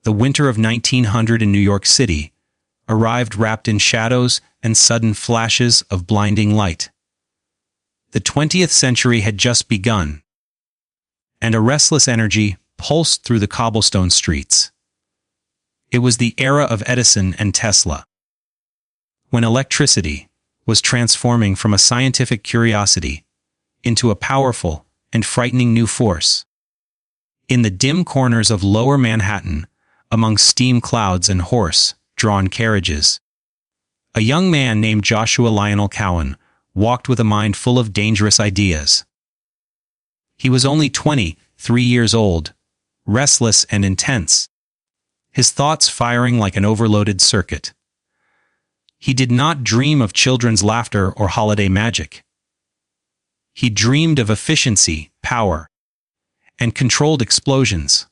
the winter of 1900 in New York City, arrived wrapped in shadows and sudden flashes of blinding light. The 20th century had just begun, and a restless energy pulsed through the cobblestone streets. It was the era of Edison and Tesla, when electricity was transforming from a scientific curiosity into a powerful and frightening new force. In the dim corners of lower Manhattan, among steam clouds and horse-drawn carriages, a young man named Joshua Lionel Cowen walked with a mind full of dangerous ideas. He was only 23 years old, restless and intense, his thoughts firing like an overloaded circuit. He did not dream of children's laughter or holiday magic. He dreamed of efficiency, power, and controlled explosions.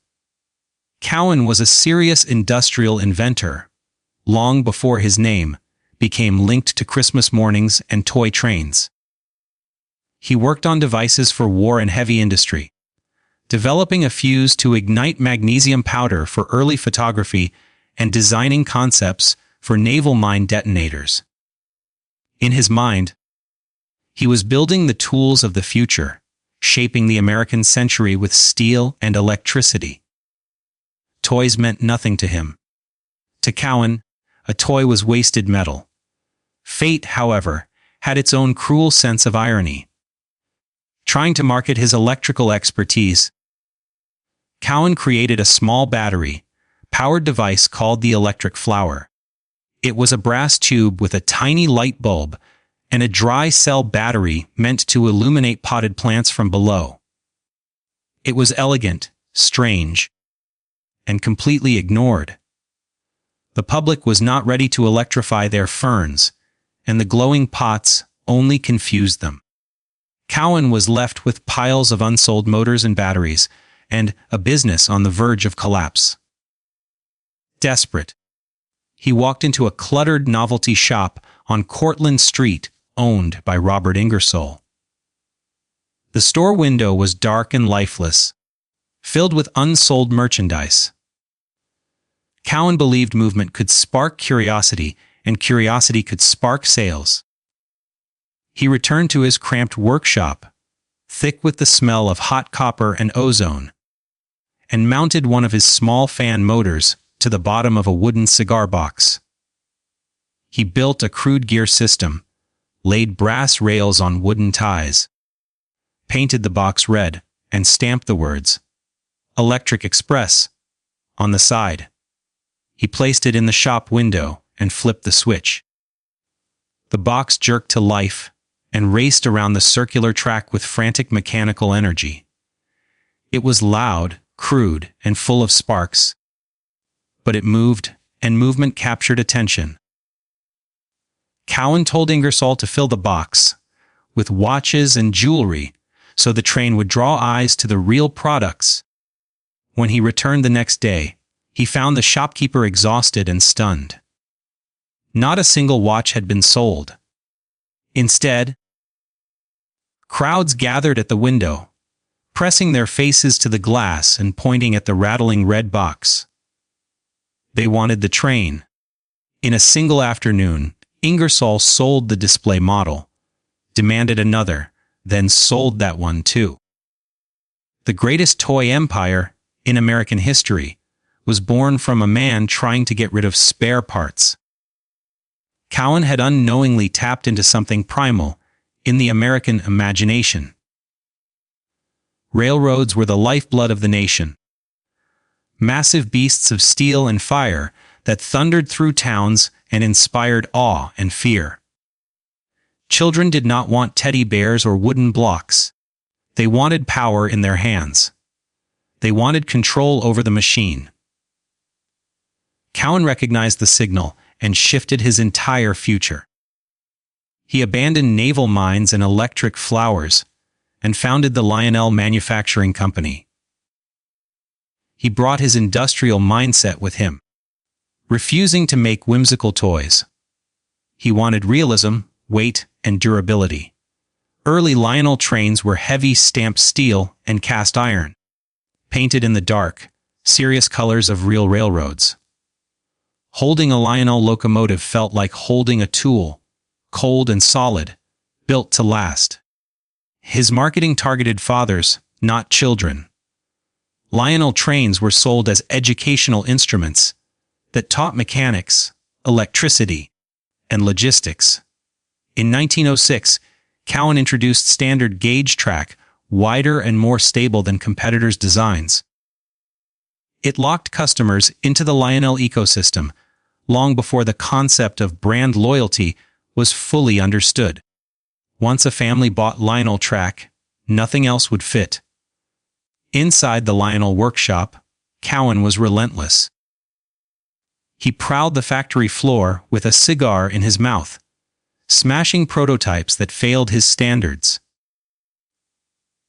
Cowen was a serious industrial inventor, long before his name became linked to Christmas mornings and toy trains. He worked on devices for war and heavy industry, developing a fuse to ignite magnesium powder for early photography and designing concepts for naval mine detonators. In his mind, he was building the tools of the future, shaping the American century with steel and electricity. Toys meant nothing to him. To Cowen, a toy was wasted metal. Fate, however, had its own cruel sense of irony. Trying to market his electrical expertise, Cowen created a small battery-powered device called the electric flower. It was a brass tube with a tiny light bulb and a dry cell battery meant to illuminate potted plants from below. It was elegant, strange, and completely ignored. The public was not ready to electrify their ferns, and the glowing pots only confused them. Cowen was left with piles of unsold motors and batteries, and a business on the verge of collapse. Desperate, he walked into a cluttered novelty shop on Cortlandt Street, owned by Robert Ingersoll. The store window was dark and lifeless, filled with unsold merchandise. Cowen believed movement could spark curiosity, and curiosity could spark sales. He returned to his cramped workshop, thick with the smell of hot copper and ozone, and mounted one of his small fan motors to the bottom of a wooden cigar box. He built a crude gear system, laid brass rails on wooden ties, painted the box red, and stamped the words, "Electric Express," on the side. He placed it in the shop window and flipped the switch. The box jerked to life and raced around the circular track with frantic mechanical energy. It was loud, crude, and full of sparks, but it moved, and movement captured attention. Cowen told Ingersoll to fill the box with watches and jewelry so the train would draw eyes to the real products. When he returned the next day, he found the shopkeeper exhausted and stunned. Not a single watch had been sold. Instead, crowds gathered at the window, pressing their faces to the glass and pointing at the rattling red box. They wanted the train. In a single afternoon, Ingersoll sold the display model, demanded another, then sold that one too. The greatest toy empire in American history was born from a man trying to get rid of spare parts. Cowen had unknowingly tapped into something primal in the American imagination. Railroads were the lifeblood of the nation. Massive beasts of steel and fire that thundered through towns and inspired awe and fear. Children did not want teddy bears or wooden blocks. They wanted power in their hands. They wanted control over the machine. Cowen recognized the signal and shifted his entire future. He abandoned naval mines and electric flowers and founded the Lionel Manufacturing Company. He brought his industrial mindset with him, refusing to make whimsical toys. He wanted realism, weight, and durability. Early Lionel trains were heavy stamped steel and cast iron, painted in the dark, serious colors of real railroads. Holding a Lionel locomotive felt like holding a tool, cold and solid, built to last. His marketing targeted fathers, not children. Lionel trains were sold as educational instruments that taught mechanics, electricity, and logistics. In 1906, Cowen introduced standard gauge track, wider and more stable than competitors' designs. It locked customers into the Lionel ecosystem long before the concept of brand loyalty was fully understood. Once a family bought Lionel track, nothing else would fit. Inside the Lionel workshop, Cowen was relentless. He prowled the factory floor with a cigar in his mouth, smashing prototypes that failed his standards.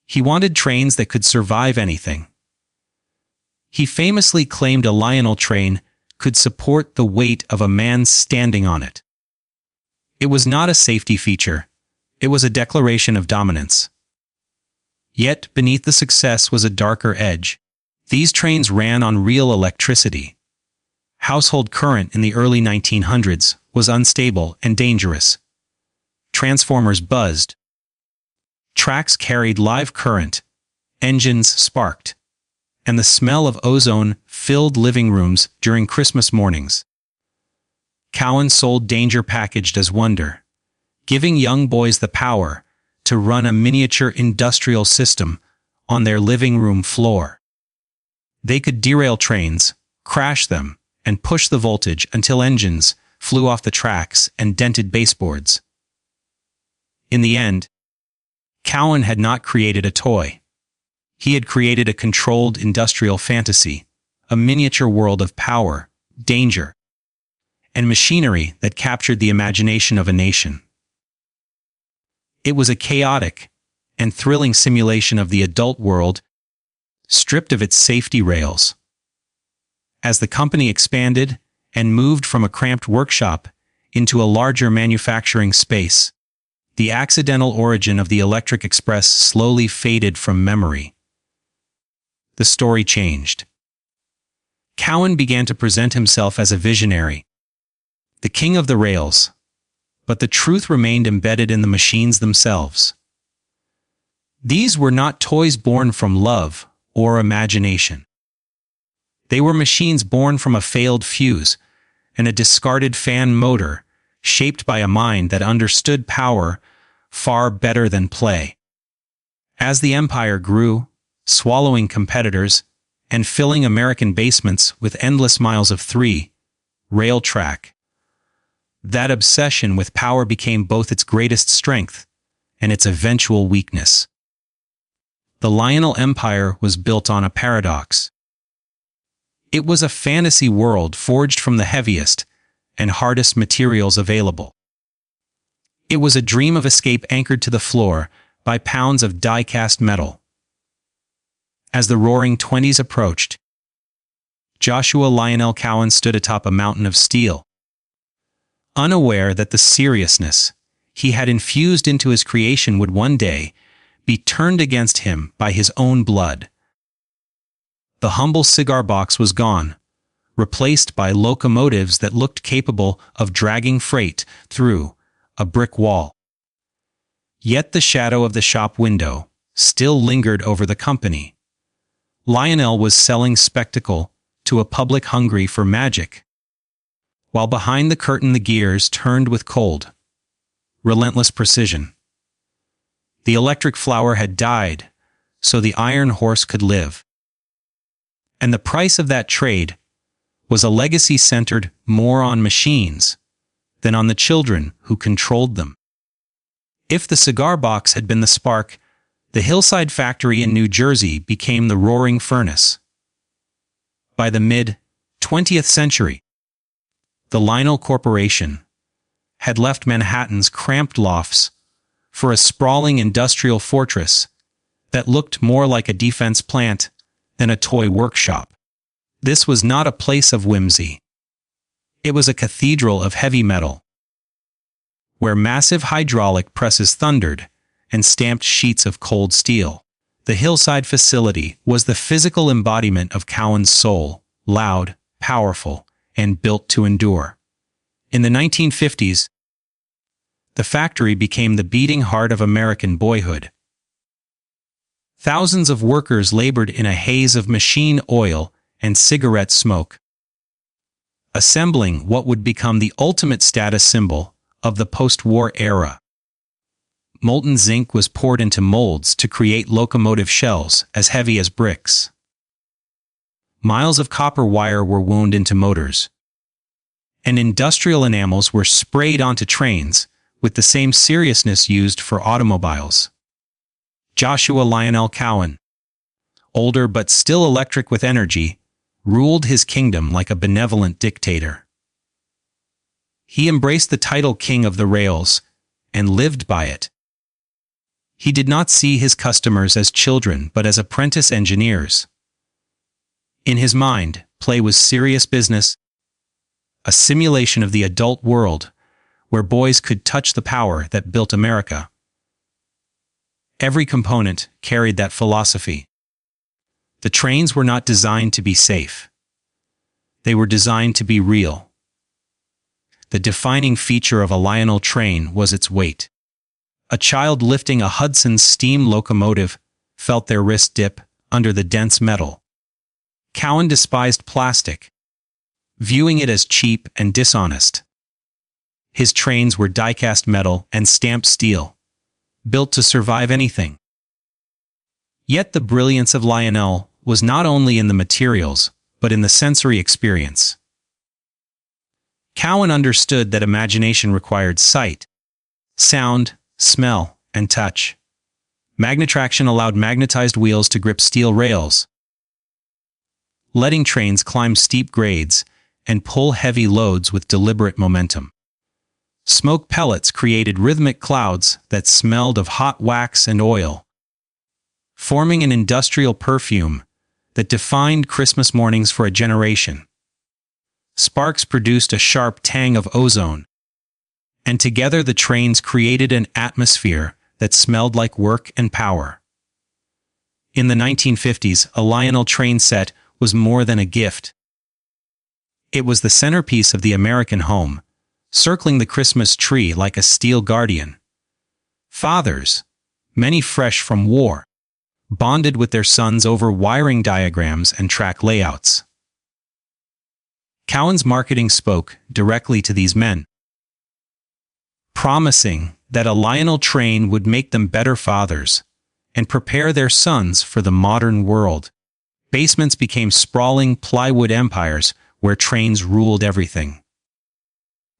He wanted trains that could survive anything. He famously claimed a Lionel train could support the weight of a man standing on it. It was not a safety feature. It was a declaration of dominance. Yet beneath the success was a darker edge. These trains ran on real electricity. Household current in the early 1900s was unstable and dangerous. Transformers buzzed. Tracks carried live current. Engines sparked. And the smell of ozone filled living rooms during Christmas mornings. Cowen sold danger packaged as wonder, giving young boys the power to run a miniature industrial system on their living room floor. They could derail trains, crash them, and push the voltage until engines flew off the tracks and dented baseboards. In the end, Cowen had not created a toy. He had created a controlled industrial fantasy, a miniature world of power, danger, and machinery that captured the imagination of a nation. It was a chaotic and thrilling simulation of the adult world, stripped of its safety rails. As the company expanded and moved from a cramped workshop into a larger manufacturing space, the accidental origin of the Electric Express slowly faded from memory. The story changed. Cowen began to present himself as a visionary, the king of the rails, but the truth remained embedded in the machines themselves. These were not toys born from love or imagination. They were machines born from a failed fuse and a discarded fan motor, shaped by a mind that understood power far better than play. As the empire grew, swallowing competitors and filling American basements with endless miles of rail track, that obsession with power became both its greatest strength and its eventual weakness. The Lionel Empire was built on a paradox. It was a fantasy world forged from the heaviest and hardest materials available. It was a dream of escape anchored to the floor by pounds of die-cast metal. As the roaring 20s approached, Joshua Lionel Cowen stood atop a mountain of steel, unaware that the seriousness he had infused into his creation would one day be turned against him by his own blood. The humble cigar box was gone, replaced by locomotives that looked capable of dragging freight through a brick wall. Yet the shadow of the shop window still lingered over the company. Lionel was selling spectacle to a public hungry for magic, while behind the curtain the gears turned with cold, relentless precision. The electric flower had died, so the iron horse could live. And the price of that trade was a legacy centered more on machines than on the children who controlled them. If the cigar box had been the spark, the Hillside factory in New Jersey became the roaring furnace. By the mid-20th century, the Lionel Corporation had left Manhattan's cramped lofts for a sprawling industrial fortress that looked more like a defense plant than a toy workshop. This was not a place of whimsy. It was a cathedral of heavy metal, where massive hydraulic presses thundered and stamped sheets of cold steel. The Hillside facility was the physical embodiment of Cowen's soul, loud, powerful, and built to endure. In the 1950s, the factory became the beating heart of American boyhood. Thousands of workers labored in a haze of machine oil and cigarette smoke, assembling what would become the ultimate status symbol of the post-war era. Molten zinc was poured into molds to create locomotive shells as heavy as bricks. Miles of copper wire were wound into motors, and industrial enamels were sprayed onto trains with the same seriousness used for automobiles. Joshua Lionel Cowen, older but still electric with energy, ruled his kingdom like a benevolent dictator. He embraced the title King of the Rails and lived by it. He did not see his customers as children but as apprentice engineers. In his mind, play was serious business, a simulation of the adult world where boys could touch the power that built America. Every component carried that philosophy. The trains were not designed to be safe. They were designed to be real. The defining feature of a Lionel train was its weight. A child lifting a Hudson steam locomotive felt their wrist dip under the dense metal. Cowen despised plastic, viewing it as cheap and dishonest. His trains were die-cast metal and stamped steel, built to survive anything. Yet the brilliance of Lionel was not only in the materials, but in the sensory experience. Cowen understood that imagination required sight, sound, smell, and touch. Magnetraction allowed magnetized wheels to grip steel rails, letting trains climb steep grades and pull heavy loads with deliberate momentum. Smoke pellets created rhythmic clouds that smelled of hot wax and oil, forming an industrial perfume that defined Christmas mornings for a generation. Sparks produced a sharp tang of ozone, and together the trains created an atmosphere that smelled like work and power. In the 1950s, a Lionel train set was more than a gift. It was the centerpiece of the American home, circling the Christmas tree like a steel guardian. Fathers, many fresh from war, bonded with their sons over wiring diagrams and track layouts. Cowen's marketing spoke directly to these men, promising that a Lionel train would make them better fathers and prepare their sons for the modern world. Basements became sprawling plywood empires where trains ruled everything.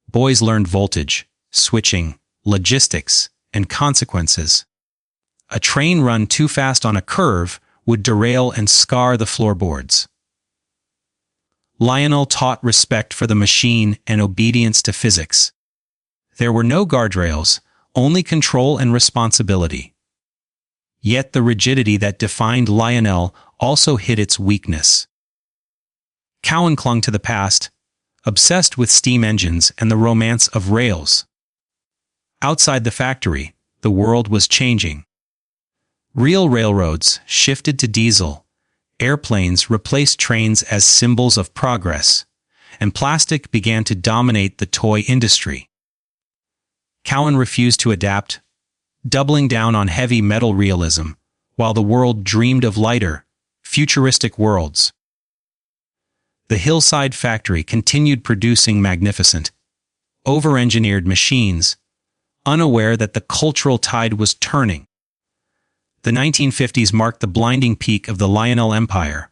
Boys learned voltage, switching, logistics, and consequences. A train run too fast on a curve would derail and scar the floorboards. Lionel taught respect for the machine and obedience to physics. There were no guardrails, only control and responsibility. Yet the rigidity that defined Lionel also hid its weakness. Cowen clung to the past, obsessed with steam engines and the romance of rails. Outside the factory, the world was changing. Real railroads shifted to diesel, airplanes replaced trains as symbols of progress, and plastic began to dominate the toy industry. Cowen refused to adapt, doubling down on heavy metal realism, while the world dreamed of lighter, futuristic worlds. The Hillside factory continued producing magnificent, over-engineered machines, unaware that the cultural tide was turning. The 1950s marked the blinding peak of the Lionel Empire.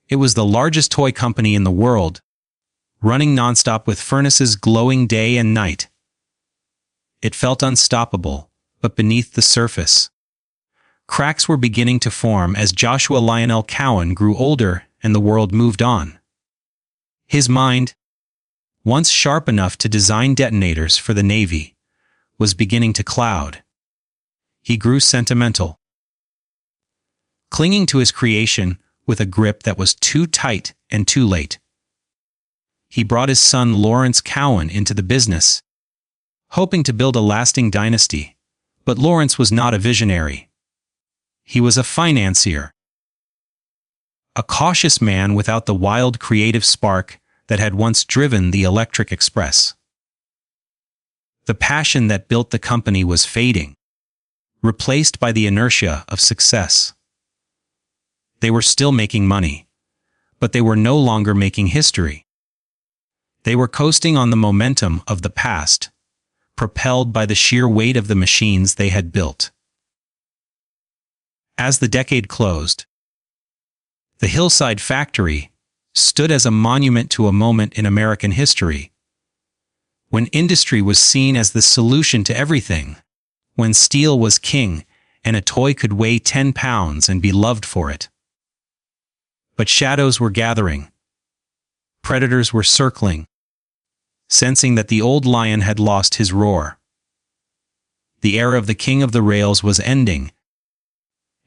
It was the largest toy company in the world, running nonstop with furnaces glowing day and night. It felt unstoppable, but beneath the surface, cracks were beginning to form as Joshua Lionel Cowen grew older and the world moved on. His mind, once sharp enough to design detonators for the Navy, was beginning to cloud. He grew sentimental, clinging to his creation with a grip that was too tight and too late. He brought his son Lawrence Cowen into the business, hoping to build a lasting dynasty, but Lawrence was not a visionary. He was a financier, a cautious man without the wild creative spark that had once driven the Electric Express. The passion that built the company was fading, replaced by the inertia of success. They were still making money, but they were no longer making history. They were coasting on the momentum of the past, propelled by the sheer weight of the machines they had built. As the decade closed, the Hillside factory stood as a monument to a moment in American history, when industry was seen as the solution to everything, when steel was king and a toy could weigh 10 pounds and be loved for it. But shadows were gathering. Predators were circling, sensing that the old lion had lost his roar. The era of the king of the rails was ending,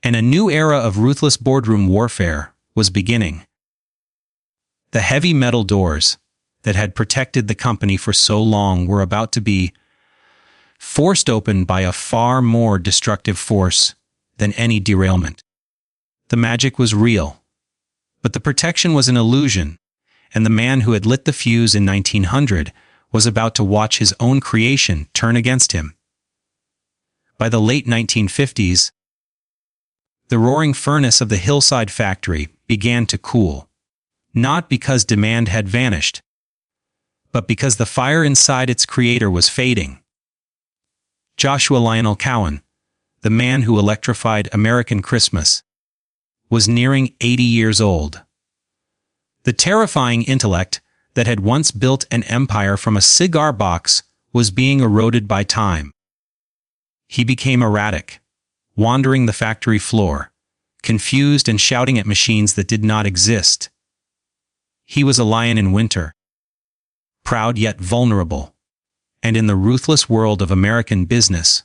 and a new era of ruthless boardroom warfare was beginning. The heavy metal doors that had protected the company for so long were about to be forced open by a far more destructive force than any derailment. The magic was real, but the protection was an illusion, and the man who had lit the fuse in 1900 was about to watch his own creation turn against him. By the late 1950s, the roaring furnace of the Hillside factory began to cool, not because demand had vanished, but because the fire inside its creator was fading. Joshua Lionel Cowen, the man who electrified American Christmas, was nearing 80 years old. The terrifying intellect that had once built an empire from a cigar box was being eroded by time. He became erratic, wandering the factory floor, confused and shouting at machines that did not exist. He was a lion in winter, proud yet vulnerable, and in the ruthless world of American business,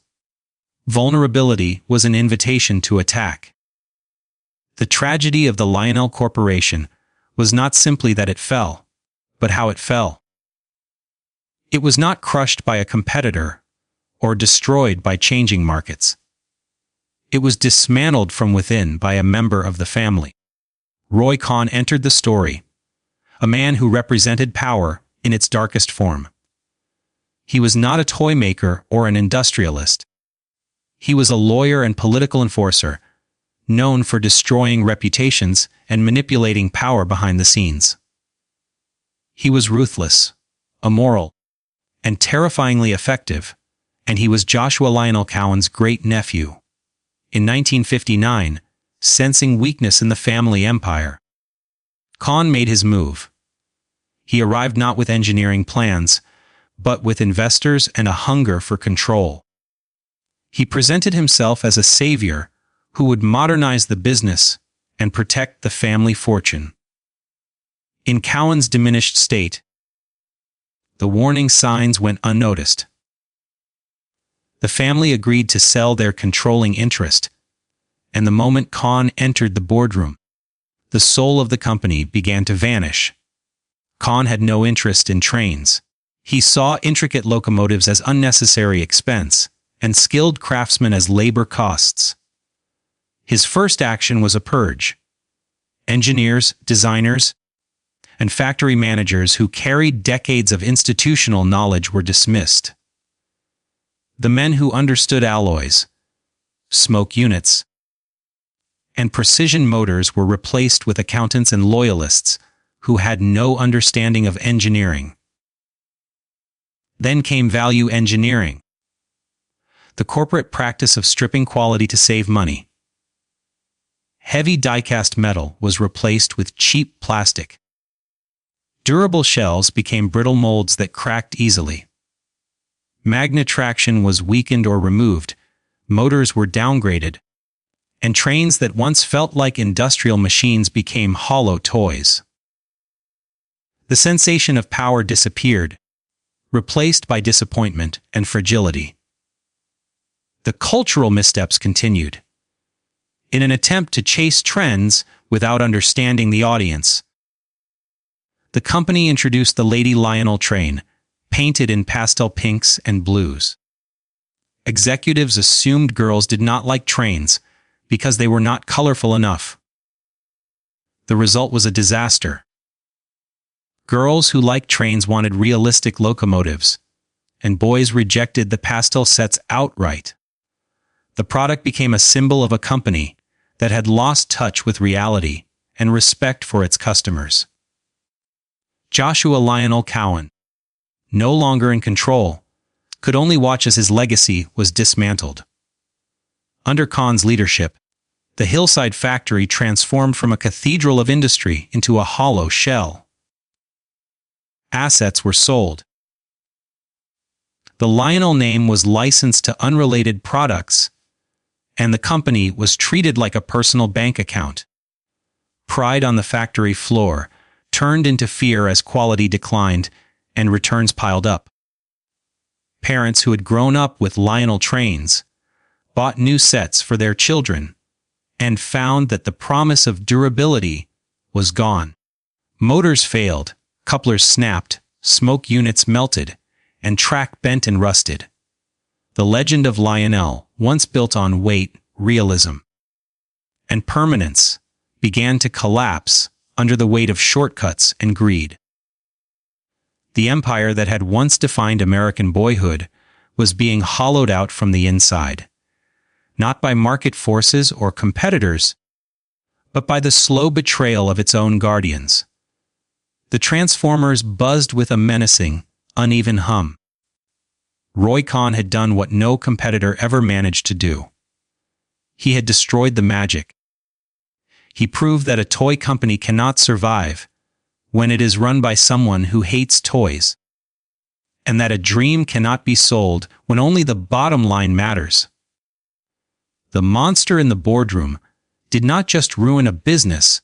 vulnerability was an invitation to attack. The tragedy of the Lionel Corporation was not simply that it fell, but how it fell. It was not crushed by a competitor or destroyed by changing markets. It was dismantled from within by a member of the family. Roy Cohn entered the story, a man who represented power in its darkest form. He was not a toy maker or an industrialist. He was a lawyer and political enforcer, known for destroying reputations and manipulating power behind the scenes. He was ruthless, immoral, and terrifyingly effective, and he was Joshua Lionel Cowen's great-nephew. In 1959, sensing weakness in the family empire, Cohn made his move. He arrived not with engineering plans, but with investors and a hunger for control. He presented himself as a savior who would modernize the business and protect the family fortune. In Cowen's diminished state, the warning signs went unnoticed. The family agreed to sell their controlling interest, and the moment Cohn entered the boardroom, the soul of the company began to vanish. Cohn had no interest in trains. He saw intricate locomotives as unnecessary expense, and skilled craftsmen as labor costs. His first action was a purge. Engineers, designers, and factory managers who carried decades of institutional knowledge were dismissed. The men who understood alloys, smoke units, and precision motors were replaced with accountants and loyalists who had no understanding of engineering. Then came value engineering, the corporate practice of stripping quality to save money. Heavy die-cast metal was replaced with cheap plastic. Durable shells became brittle molds that cracked easily. Magnet traction was weakened or removed, motors were downgraded, and trains that once felt like industrial machines became hollow toys. The sensation of power disappeared, replaced by disappointment and fragility. The cultural missteps continued. In an attempt to chase trends without understanding the audience, the company introduced the Lady Lionel train, painted in pastel pinks and blues. Executives assumed girls did not like trains because they were not colorful enough. The result was a disaster. Girls who liked trains wanted realistic locomotives, and boys rejected the pastel sets outright. The product became a symbol of a company that had lost touch with reality and respect for its customers. Joshua Lionel Cowen, no longer in control, could only watch as his legacy was dismantled. Under Cohn's leadership, the Hillside factory transformed from a cathedral of industry into a hollow shell. Assets were sold. The Lionel name was licensed to unrelated products, and the company was treated like a personal bank account. Pride on the factory floor turned into fear as quality declined and returns piled up. Parents who had grown up with Lionel trains bought new sets for their children and found that the promise of durability was gone. Motors failed, couplers snapped, smoke units melted, and track bent and rusted. The legend of Lionel, once built on weight, realism, and permanence, began to collapse under the weight of shortcuts and greed. The empire that had once defined American boyhood was being hollowed out from the inside, not by market forces or competitors, but by the slow betrayal of its own guardians. The transformers buzzed with a menacing, uneven hum. Roy Cohn had done what no competitor ever managed to do. He had destroyed the magic. He proved that a toy company cannot survive when it is run by someone who hates toys, and that a dream cannot be sold when only the bottom line matters. The monster in the boardroom did not just ruin a business,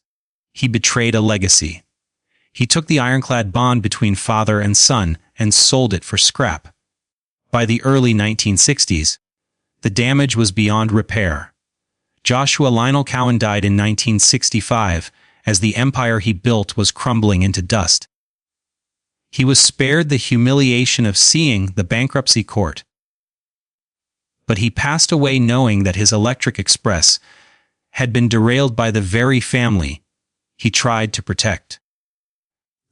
he betrayed a legacy. He took the ironclad bond between father and son and sold it for scrap. By the early 1960s, the damage was beyond repair. Joshua Lionel Cowen died in 1965 as the empire he built was crumbling into dust. He was spared the humiliation of seeing the bankruptcy court, but he passed away knowing that his Electric Express had been derailed by the very family he tried to protect.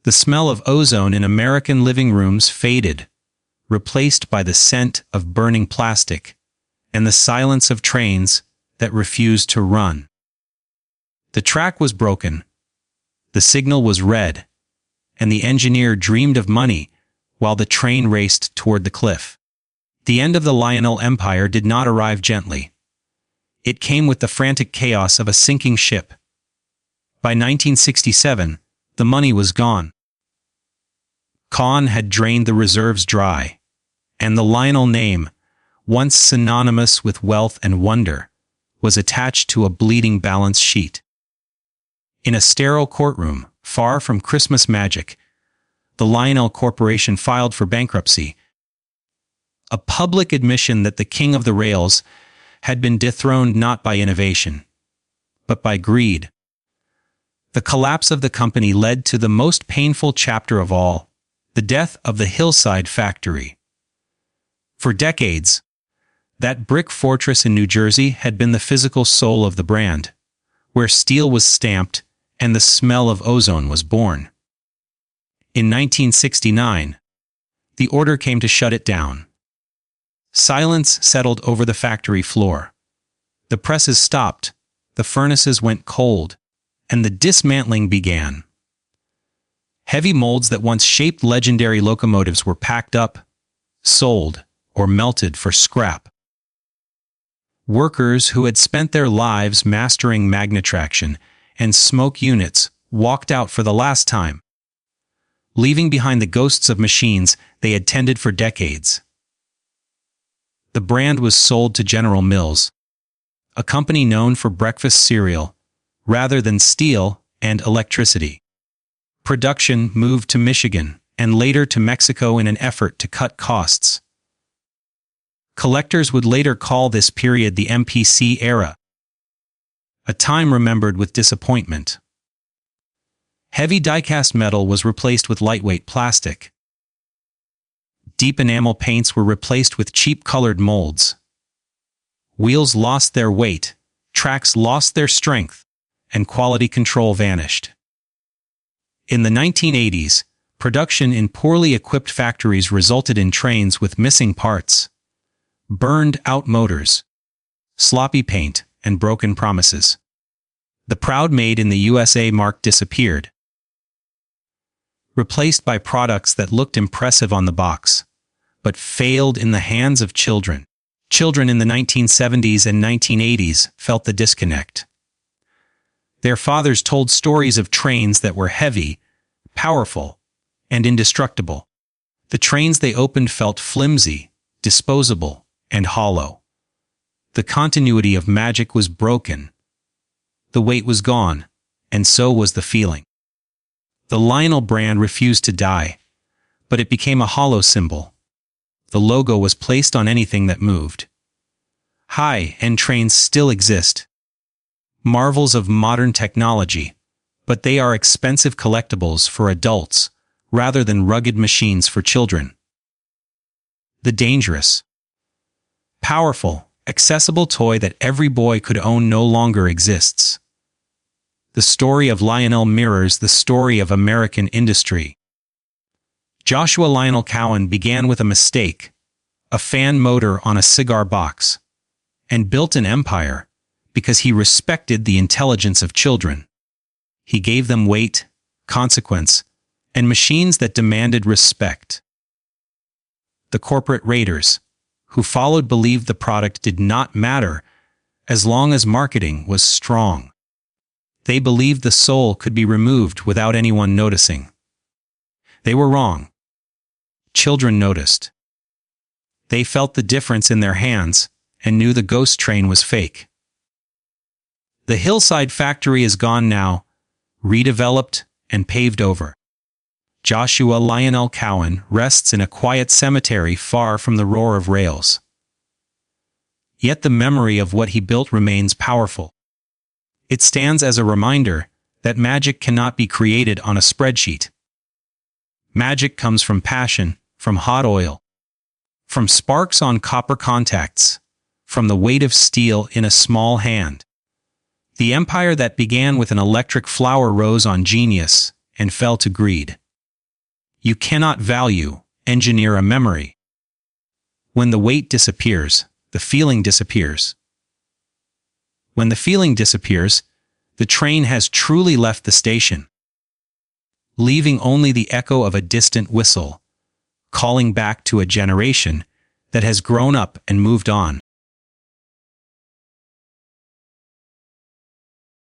The smell of ozone in American living rooms faded, replaced by the scent of burning plastic and the silence of trains that refused to run. The track was broken, the signal was red, and the engineer dreamed of money while the train raced toward the cliff. The end of the Lionel Empire did not arrive gently. It came with the frantic chaos of a sinking ship. By 1967, the money was gone. Cohn had drained the reserves dry, and the Lionel name, once synonymous with wealth and wonder, was attached to a bleeding balance sheet. In a sterile courtroom, far from Christmas magic, the Lionel Corporation filed for bankruptcy, a public admission that the king of the rails had been dethroned not by innovation, but by greed. The collapse of the company led to the most painful chapter of all, the death of the Hillside factory. For decades, that brick fortress in New Jersey had been the physical soul of the brand, where steel was stamped and the smell of ozone was born. In 1969, the order came to shut it down. Silence settled over the factory floor. The presses stopped, the furnaces went cold, and the dismantling began. Heavy molds that once shaped legendary locomotives were packed up, sold, or melted for scrap. Workers who had spent their lives mastering magnetraction and smoke units walked out for the last time, leaving behind the ghosts of machines they had tended for decades. The brand was sold to General Mills, a company known for breakfast cereal, rather than steel and electricity. Production moved to Michigan and later to Mexico in an effort to cut costs. Collectors would later call this period the MPC era, a time remembered with disappointment. Heavy die-cast metal was replaced with lightweight plastic. Deep enamel paints were replaced with cheap colored molds. Wheels lost their weight, tracks lost their strength, and quality control vanished. In the 1980s, production in poorly equipped factories resulted in trains with missing parts, burned-out motors, sloppy paint, and broken promises. The proud Made in the USA mark disappeared, replaced by products that looked impressive on the box, but failed in the hands of children. Children in the 1970s and 1980s felt the disconnect. Their fathers told stories of trains that were heavy, powerful, and indestructible. The trains they opened felt flimsy, disposable, and hollow. The continuity of magic was broken. The weight was gone, and so was the feeling. The Lionel brand refused to die, but it became a hollow symbol. The logo was placed on anything that moved. High-end trains still exist, marvels of modern technology, but they are expensive collectibles for adults rather than rugged machines for children. The dangerous, powerful, accessible toy that every boy could own no longer exists. The story of Lionel mirrors the story of American industry. Joshua Lionel Cowen began with a mistake, a fan motor on a cigar box, and built an empire because he respected the intelligence of children. He gave them weight, consequence, and machines that demanded respect. The corporate raiders, who followed, believed the product did not matter as long as marketing was strong. They believed the soul could be removed without anyone noticing. They were wrong. Children noticed. They felt the difference in their hands and knew the ghost train was fake. The Hillside factory is gone now, redeveloped and paved over. Joshua Lionel Cowen rests in a quiet cemetery far from the roar of rails. Yet the memory of what he built remains powerful. It stands as a reminder that magic cannot be created on a spreadsheet. Magic comes from passion, from hot oil, from sparks on copper contacts, from the weight of steel in a small hand. The empire that began with an electric flower rose on genius and fell to greed. You cannot engineer a memory. When the weight disappears, the feeling disappears. When the feeling disappears, the train has truly left the station, leaving only the echo of a distant whistle, calling back to a generation that has grown up and moved on.